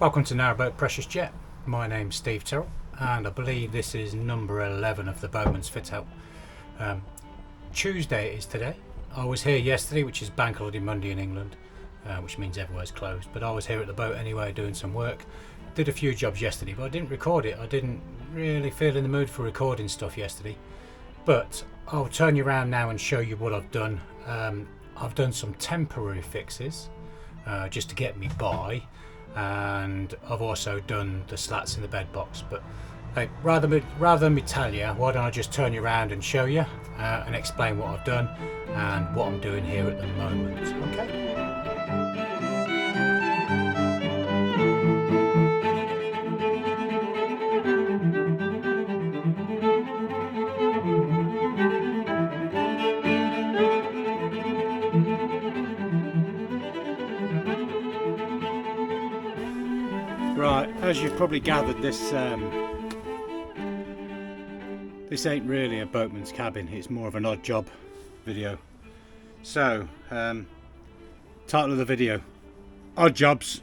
Welcome to Narrowboat Precious Jet. My name's Steve Tyrrell and I believe this is number 11 of the Boatman's Fit Out. Tuesday is today. I was here yesterday, which is Bank Holiday Monday in England, which means everywhere's closed, but I was here at the boat anyway doing some work. Did a few jobs yesterday, but I didn't record it. I didn't really feel in the mood for recording stuff yesterday, but I'll turn you around now and show you what I've done. I've done some temporary fixes just to get me by, and I've also done the slats in the bed box. But hey, rather than me tell you, why don't I just turn you around and show you and explain what I've done and what I'm doing here at the moment. Okay. Right, as you've probably gathered, this ain't really a boatman's cabin, it's more of an odd job video. So, title of the video, odd jobs,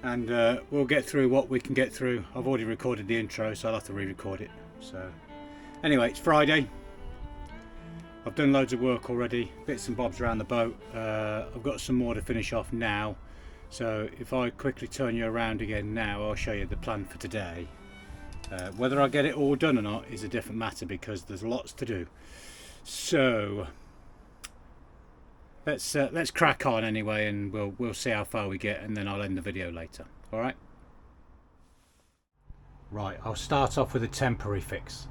and we'll get through what we can get through. I've already recorded the intro, so I'll have to re-record it. So, anyway, it's Friday. I've done loads of work already, bits and bobs around the boat. I've got some more to finish off now. So if I quickly turn you around again now, I'll show you the plan for today. Whether I get it all done or not is a different matter because there's lots to do. So let's crack on anyway, and we'll see how far we get, and then I'll end the video later. All right. Right, I'll start off with a temporary fix.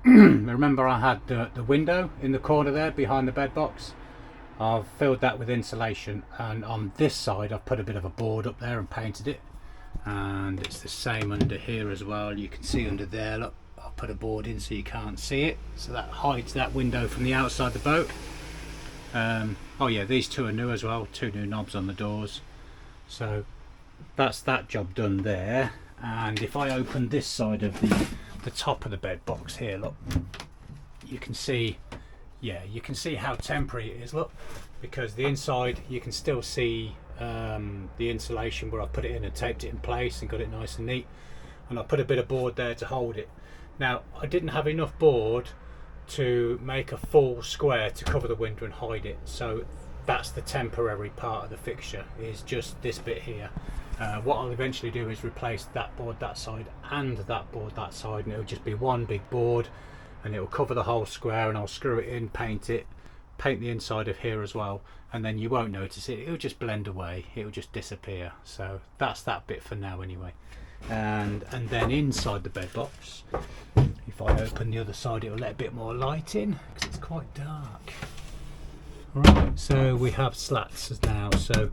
Remember I had the window in the corner there behind the bed box. I've filled that with insulation, and on this side I've put a bit of a board up there and painted it, and it's the same under here as well. You can see under there, look, I've put a board in so you can't see it, so that hides that window from the outside the boat. Oh yeah, these two are new as well, two new knobs on the doors. So that's that job done there. And if I open this side of the top of the bed box here, look, you can see, yeah, you can see how temporary it is, look, because the inside you can still see the insulation where I put it in and taped it in place and got it nice and neat, and I put a bit of board there to hold it. Now I didn't have enough board to make a full square to cover the window and hide it, so that's the temporary part of the fixture, is just this bit here. What I'll eventually do is replace that board that side and that board that side, and it'll just be one big board, and it will cover the whole square, and I'll screw it in, paint the inside of here as well, and then you won't notice it. It'll just blend away, it'll just disappear. So that's that bit for now anyway. And then inside the bed box, if I open the other side, it'll let a bit more light in because it's quite dark. Right, so we have slats now, so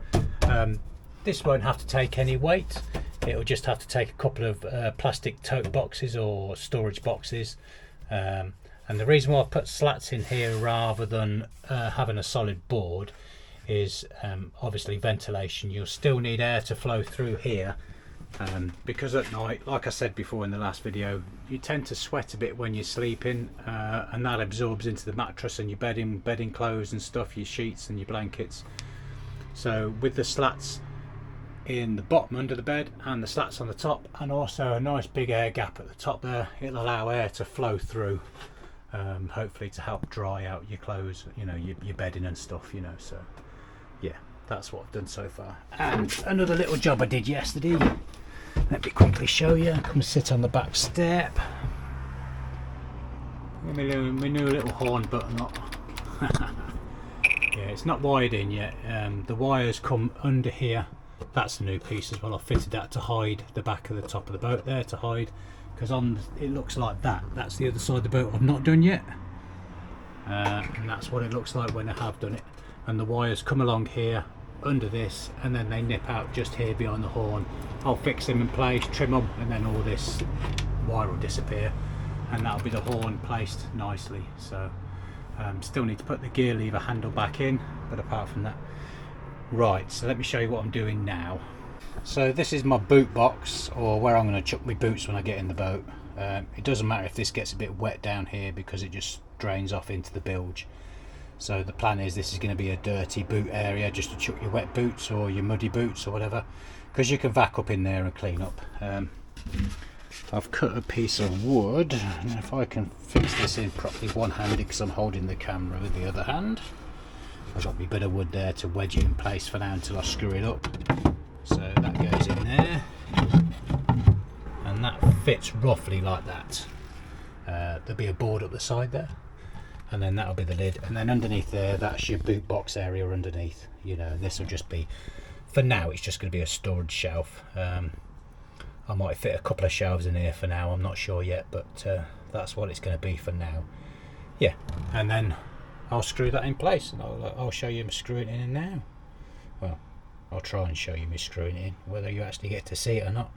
this won't have to take any weight. It'll just have to take a couple of plastic tote boxes or storage boxes. And the reason why I've put slats in here rather than having a solid board is obviously ventilation. You'll still need air to flow through here, because at night, like I said before in the last video, you tend to sweat a bit when you're sleeping, and that absorbs into the mattress and your bedding clothes and stuff, your sheets and your blankets. So with the slats in the bottom under the bed and the slats on the top, and also a nice big air gap at the top there, it'll allow air to flow through, hopefully to help dry out your clothes, you know, your bedding and stuff, you know. So yeah, that's what I've done so far. And another little job I did yesterday, let me quickly show you. Come sit on the back step. My new little horn button up. Yeah, it's not wired in yet. The wires come under here. That's a new piece as well. I fitted that to hide the back of the top of the boat there, to hide, because on it looks like that. That's the other side of the boat I've not done yet, and that's what it looks like when I have done it. And the wires come along here under this, and then they nip out just here behind the horn. I'll fix them in place, trim them, and then all this wire will disappear, and that'll be the horn placed nicely. So still need to put the gear lever handle back in, but apart from that. Right, so let me show you what I'm doing now. So this is my boot box, or where I'm going to chuck my boots when I get in the boat. It doesn't matter if this gets a bit wet down here because it just drains off into the bilge. So the plan is this is going to be a dirty boot area, just to chuck your wet boots or your muddy boots or whatever, because you can vac up in there and clean up. I've cut a piece of wood, and if I can fix this in properly one-handed, because I'm holding the camera with the other hand. I've got my bit of wood there to wedge it in place for now until I screw it up. So that goes in there, and that fits roughly like that. There'll be a board up the side there, and then that'll be the lid, and then underneath there, that's your boot box area underneath. You know, this will just be, for now, it's just going to be a storage shelf. I might fit a couple of shelves in here for now, I'm not sure yet, but that's what it's going to be for now. Yeah, and then I'll screw that in place, and I'll show you me screwing it in now. Well, I'll try and show you me screwing it in. Whether you actually get to see it or not,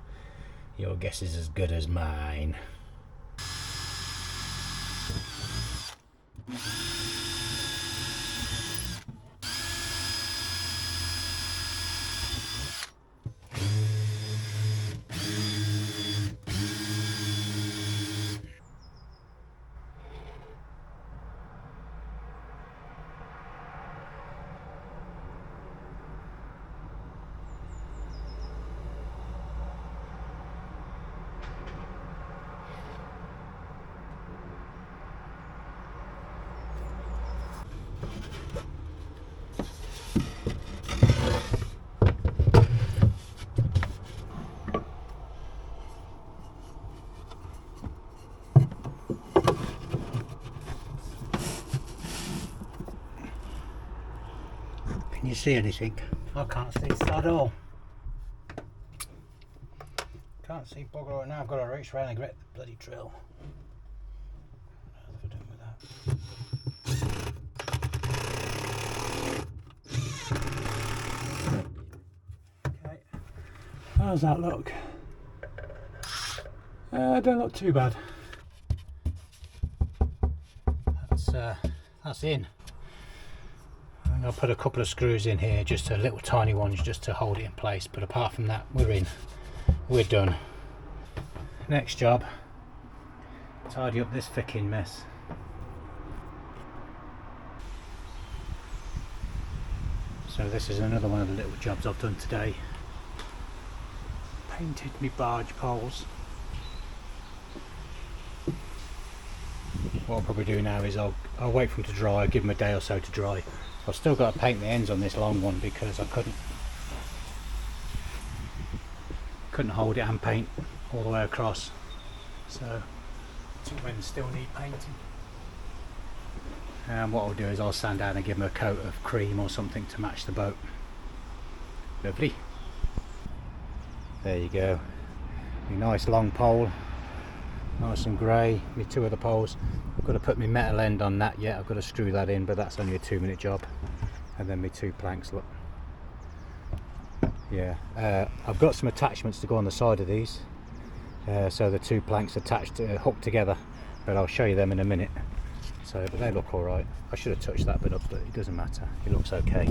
your guess is as good as mine. Can you see anything? I can't see at all. Can't see bugger all. Now I've got to reach around and get the bloody drill. What am I doing with that? Okay. How's that look? Don't look too bad. That's in. I'll put a couple of screws in here, just a little tiny ones, just to hold it in place, but apart from that, we're in. We're done. Next job, tidy up this ficking mess. So this is another one of the little jobs I've done today. Painted me barge poles. What I'll probably do now is I'll wait for them to dry, give them a day or so to dry. I've still got to paint the ends on this long one because I couldn't hold it and paint all the way across. So two ends still need painting. And what I'll do is I'll sand down and give them a coat of cream or something to match the boat. Lovely. There you go. A nice long pole, nice and grey. My two other poles. I've got to put my metal end on that yet. I've got to screw that in, but that's only a 2-minute job. And then my two planks, look. Yeah, I've got some attachments to go on the side of these. So the two planks attached, hooked together, but I'll show you them in a minute. So, but they look alright. I should have touched that bit up, but it doesn't matter. It looks okay.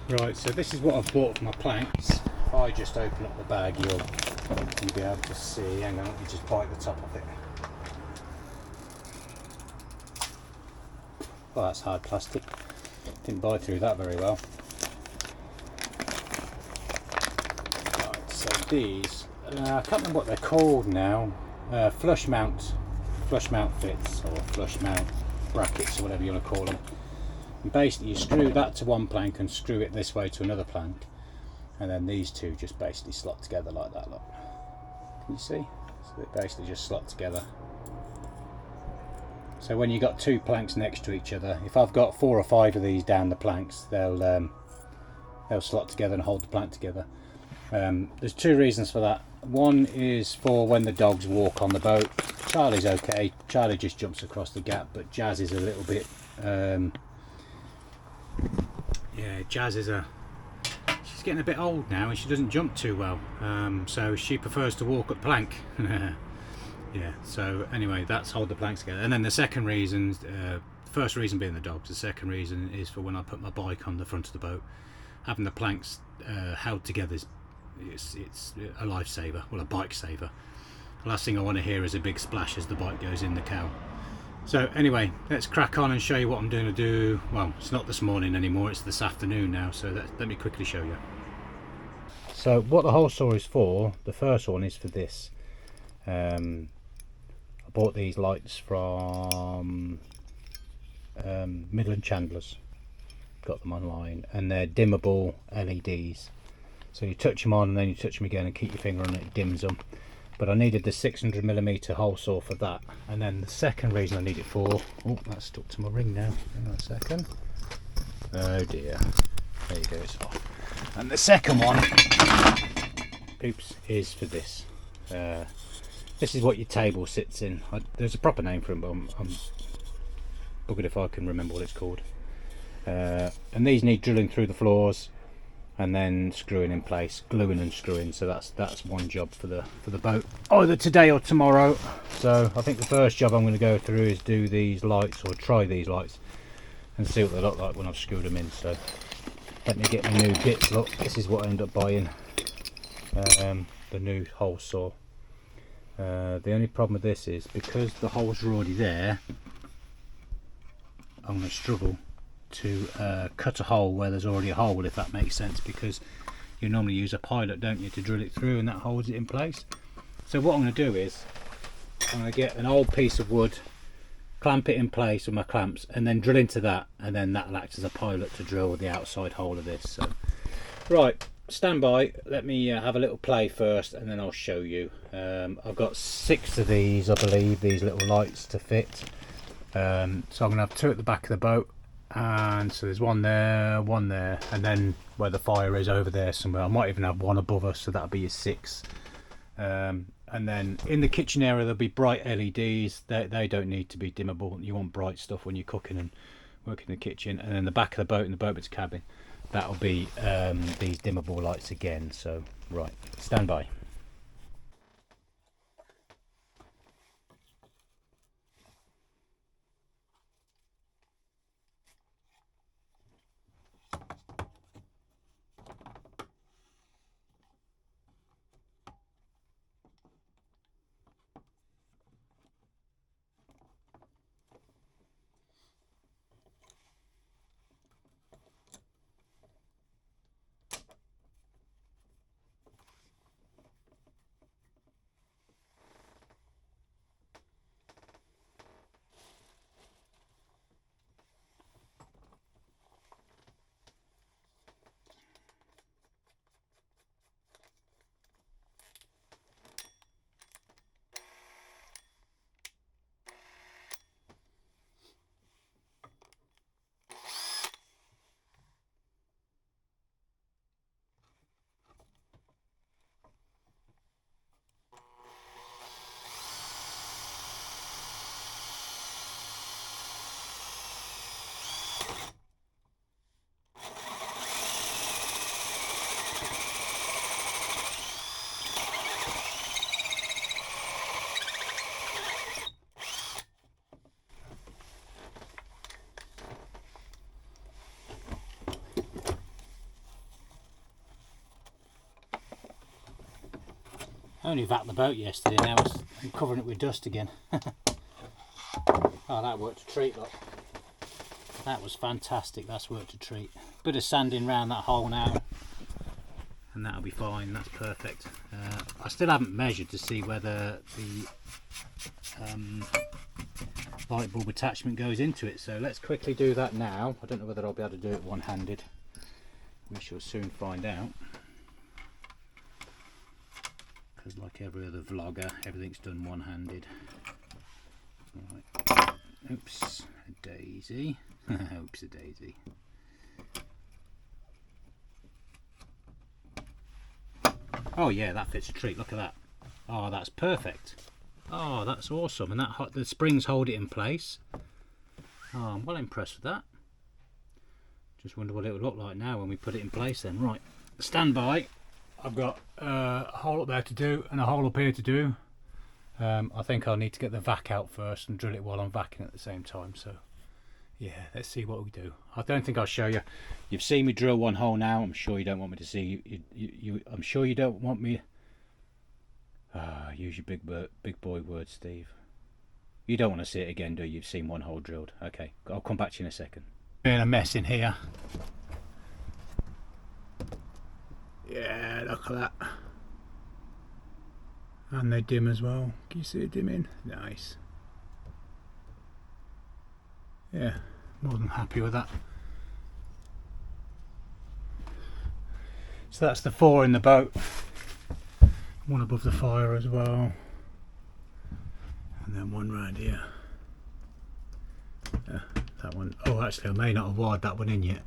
Right, so this is what I've bought for my planks. If I just open up the bag, you'll be able to see. Hang on, let me just bite the top of it. Well, that's hard plastic. Didn't bite through that very well. Right, so these, I can't remember what they're called now. Flush mount fits, or flush mount brackets, or whatever you want to call them. And basically, you screw that to one plank and screw it this way to another plank, and then these two just basically slot together like that. Look, can you see? So they basically just slot together. So when you've got two planks next to each other, if I've got 4 or 5 of these down the planks, they'll slot together and hold the plank together. There's 2 reasons for that. One is for when the dogs walk on the boat. Charlie's okay. Charlie just jumps across the gap, but Jazz is a little bit. Yeah, Jazz is she's getting a bit old now, and she doesn't jump too well. So she prefers to walk up plank. Yeah, so anyway, that's hold the planks together. And then the second reason, first reason being the dogs, the second reason is for when I put my bike on the front of the boat. Having the planks held together is it's a lifesaver, well, a bike saver. The last thing I want to hear is a big splash as the bike goes in the cow. So anyway, let's crack on and show you what I'm going to do. Well, it's not this morning anymore, it's this afternoon now, so let me quickly show you. So what the hole saw is for, the first one is for this. I bought these lights from Midland Chandlers, got them online, and they're dimmable LEDs. So you touch them on and then you touch them again and keep your finger on it, it dims them. But I needed the 600mm hole saw for that. And then the second reason I need it for, oh, that's stuck to my ring now. Hang on a second. Oh dear. There you go, it's off. And the second one, oops, is for this. This is what your table sits in. There's a proper name for them, but I'm buggered if I can remember what it's called. And these need drilling through the floors and then screwing in place, gluing and screwing. So that's one job for the boat, either today or tomorrow. So I think the first job I'm going to go through is do these lights, or try these lights and see what they look like when I've screwed them in. So let me get my new bits. Look, this is what I ended up buying, the new hole saw. The only problem with this is because the holes are already there, I'm going to struggle to cut a hole where there's already a hole, if that makes sense, because you normally use a pilot, don't you, to drill it through, and that holds it in place. So what I'm going to do is I'm going to get an old piece of wood, clamp it in place with my clamps, and then drill into that, and then that'll act as a pilot to drill the outside hole of this. So right, stand by, let me have a little play first and then I'll show you. I've got 6 of these, I believe, these little lights to fit. So I'm going to have 2 at the back of the boat, and so there's one there, and then where the fire is over there somewhere. I might even have one above us, so that'll be your 6. And then in the kitchen area there'll be bright LEDs. They don't need to be dimmable. You want bright stuff when you're cooking and working in the kitchen. And then the back of the boat, in the boatman's cabin, that'll be these dimmable lights again. So right, stand by. I only vacked the boat yesterday, now I'm covering it with dust again. Oh, that worked a treat, look. That was fantastic, that's worked a treat. Bit of sanding around that hole now, and that'll be fine, that's perfect. I still haven't measured to see whether the light bulb attachment goes into it, so let's quickly do that now. I don't know whether I'll be able to do it one-handed. We shall soon find out. Because like every other vlogger, everything's done one-handed. Right. Oops, a daisy. Oops, a daisy. Oh yeah, that fits a treat, look at that. Oh, that's perfect. Oh, that's awesome. And that the springs hold it in place. Oh, I'm well impressed with that. Just wonder what it would look like now when we put it in place then. Right, stand by. I've got a hole up there to do and a hole up here to do. I think I'll need to get the vac out first and drill it while I'm vacuuming at the same time. So yeah, let's see what we do. I don't think I'll show you. You've seen me drill one hole now. I'm sure you don't want me to see I'm sure you don't want me. Use your big boy words, Steve. You don't want to see it again, do you? You've seen one hole drilled. Okay, I'll come back to you in a second. Being a mess in here. Yeah, look at that. And they dim as well. Can you see it dimming? Nice. Yeah, more than happy with that. So that's the 4 in the boat. One above the fire as well. And then one round here. Yeah, that one. Oh, actually, I may not have wired that one in yet.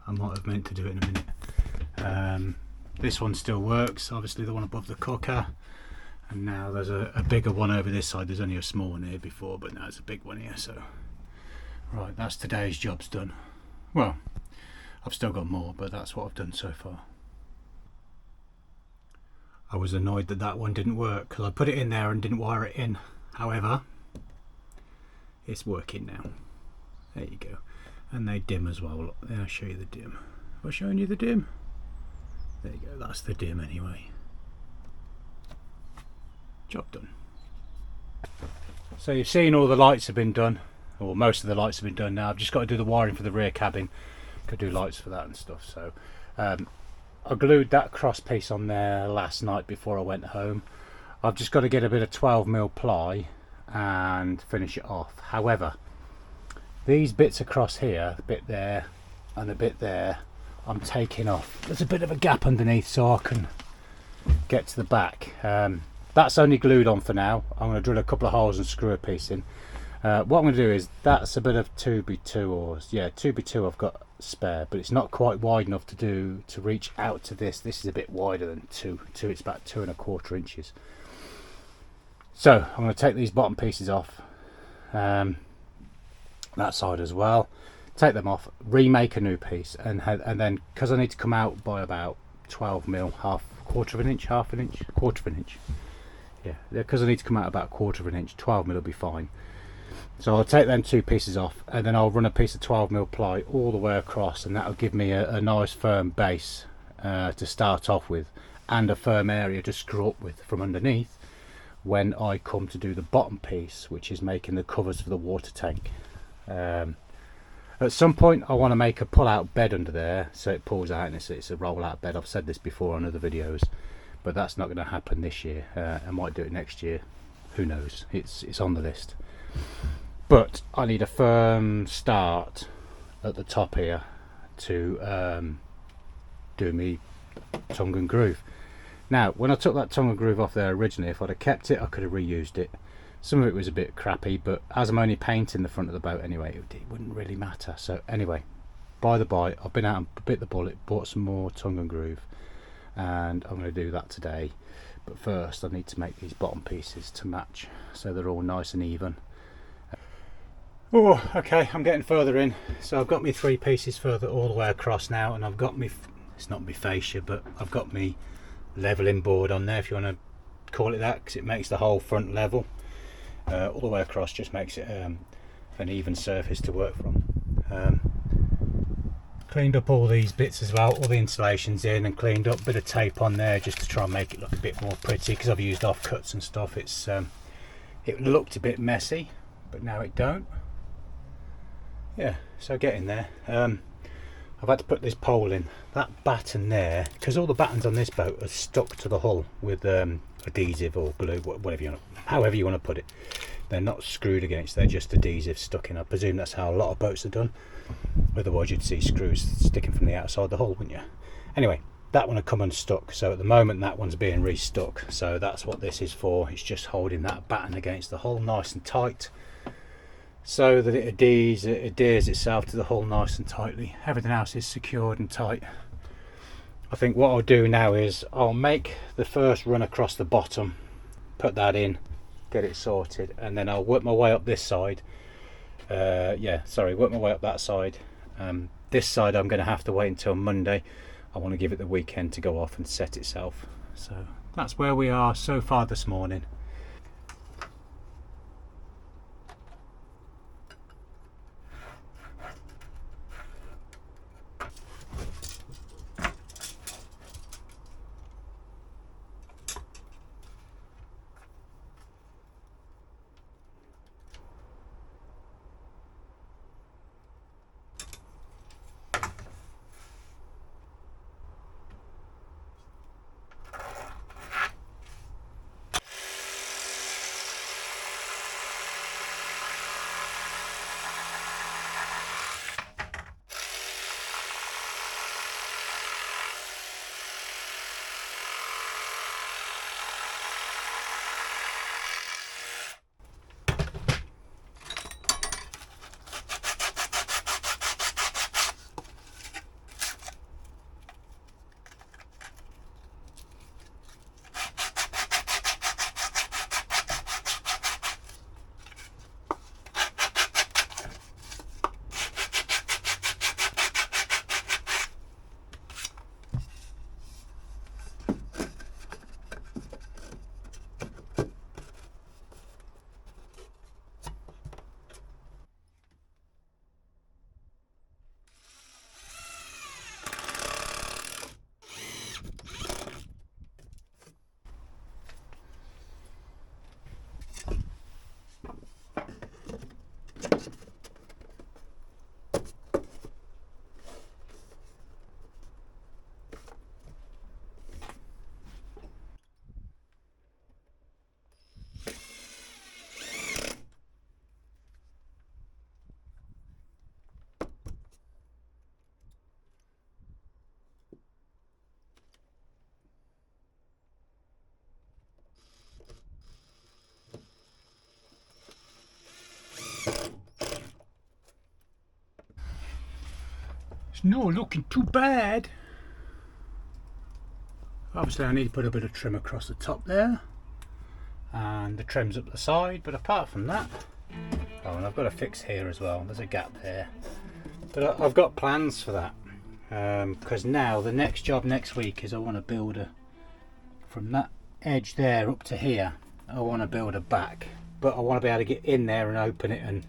I might have meant to do it in a minute. This one still works, obviously the one above the cooker. And now there's a bigger one over this side. There's only a small one here before, but now there's a big one here. So, right, that's today's job's done. Well, I've still got more, but that's what I've done so far. I was annoyed that that one didn't work because I put it in there and didn't wire it in. However, it's working now. There you go. And they dim as well. Look, I'll show you the dim. Have I shown you the dim? There you go. That's the dim anyway. Job done. So you've seen all the lights have been done, or most of the lights have been done now. I've just got to do the wiring for the rear cabin. Could do lights for that and stuff. So I glued that cross piece on there last night before I went home. I've just got to get a bit of 12mm ply and finish it off. However, these bits across here, the bit there and the bit there, I'm taking off. There's a bit of a gap underneath so I can get to the back. That's only glued on for now. I'm going to drill a couple of holes and screw a piece in. What I'm going to do is, that's a bit of 2x2, or yeah, 2x2 I've got spare, but it's not quite wide enough to reach out to this. This is a bit wider than 2. It's about 2¼ inches. So I'm going to take these bottom pieces off, that side as well, take them off, remake a new piece, and then, because I need to come out by about 12mm, quarter of an inch, yeah, because I need to come out about 1/4 inch, 12mm will be fine. So I'll take them 2 pieces off, and then I'll run a piece of 12mm ply all the way across, and that'll give me a nice firm base to start off with, and a firm area to screw up with from underneath when I come to do the bottom piece, which is making the covers for the water tank. At some point I want to make a pull-out bed under there so it pulls out, and it's a roll-out bed. I've said this before on other videos, but that's not going to happen this year. I might do it next year, who knows. It's on the list. But I need a firm start at the top here to do me tongue and groove. Now, when I took that tongue and groove off there originally, if I'd have kept it, I could have reused it. Some of it was a bit crappy, but as I'm only painting the front of the boat anyway, it wouldn't really matter. So anyway, by the by, I've been out and bit the bullet, bought some more tongue and groove, and I'm going to do that today. But first I need to make these bottom pieces to match so they're all nice and even. Oh, okay, I'm getting further in. So I've got me 3 pieces further all the way across now, and I've got me, it's not me fascia, but I've got me leveling board on there, if you want to call it that, because it makes the whole front level. All the way across, just makes it an even surface to work from. Cleaned up all these bits as well, all the insulations in, and cleaned up a bit of tape on there just to try and make it look a bit more pretty, because I've used offcuts and stuff. It looked a bit messy, but now it don't. Yeah, so getting there. I've had to put this pole in. That batten there, because all the battens on this boat are stuck to the hull with adhesive or glue, whatever you want, however you want to put it. They're not screwed against, they're just adhesive stuck in. I presume that's how a lot of boats are done. Otherwise you'd see screws sticking from the outside the hull, wouldn't you? Anyway, that one had come unstuck, so at the moment that one's being restuck. So that's what this is for. It's just holding that batten against the hull nice and tight, so that it adheres itself to the hull nice and tightly. Everything else is secured and tight. I think what I'll do now is I'll make the first run across the bottom, put that in, get it sorted, and then I'll work my way up this side. Work my way up that side. This side I'm going to have to wait until Monday. I want to give it the weekend to go off and set itself. So that's where we are so far this morning. It's not looking too bad. Obviously I need to put a bit of trim across the top there, and the trim's up the side, but apart from that, oh, and I've got to fix here as well, there's a gap there, but I've got plans for that, because now the next job next week is I want to build a, from that edge there up to here, I want to build a back, but I want to be able to get in there and open it and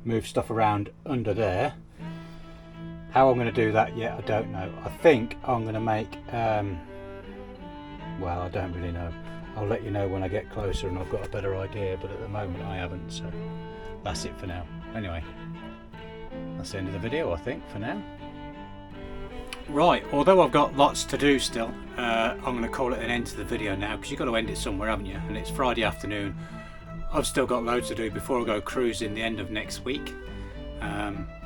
move stuff around under there. How I'm going to do that yet, I don't know. I think I'm going to make, well, I don't really know. I'll let you know when I get closer and I've got a better idea, but at the moment I haven't, so that's it for now. Anyway, that's the end of the video, I think, for now. Right, although I've got lots to do still, I'm going to call it an end to the video now, because you've got to end it somewhere, haven't you? And it's Friday afternoon. I've still got loads to do before I go cruising the end of next week.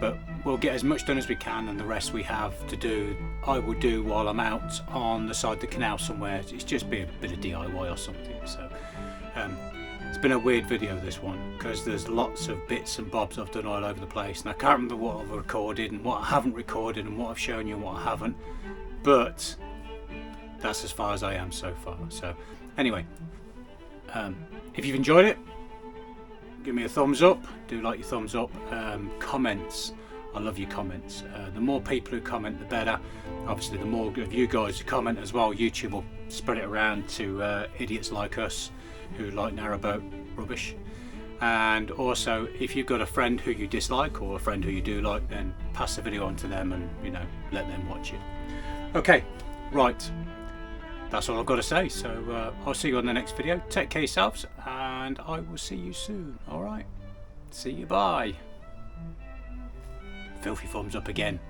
But we'll get as much done as we can, and the rest we have to do I will do while I'm out on the side of the canal somewhere. It's just be a bit of DIY or something. So it's been a weird video, this one, because there's lots of bits and bobs I've done all over the place, and I can't remember what I've recorded and what I haven't recorded and what I've shown you and what I haven't, but that's as far as I am so far. So anyway, if you've enjoyed it, give me a thumbs up. Do like your thumbs up. Comments, I love your comments. The more people who comment, the better. Obviously the more of you guys who comment as well, YouTube will spread it around to idiots like us who like narrowboat rubbish. And also, if you've got a friend who you dislike or a friend who you do like, then pass the video on to them and, you know, let them watch it. Okay, right, that's all I've got to say. So I'll see you on the next video. Take care of yourselves, and I will see you soon. All right, see you, bye. Filthy thumbs up again.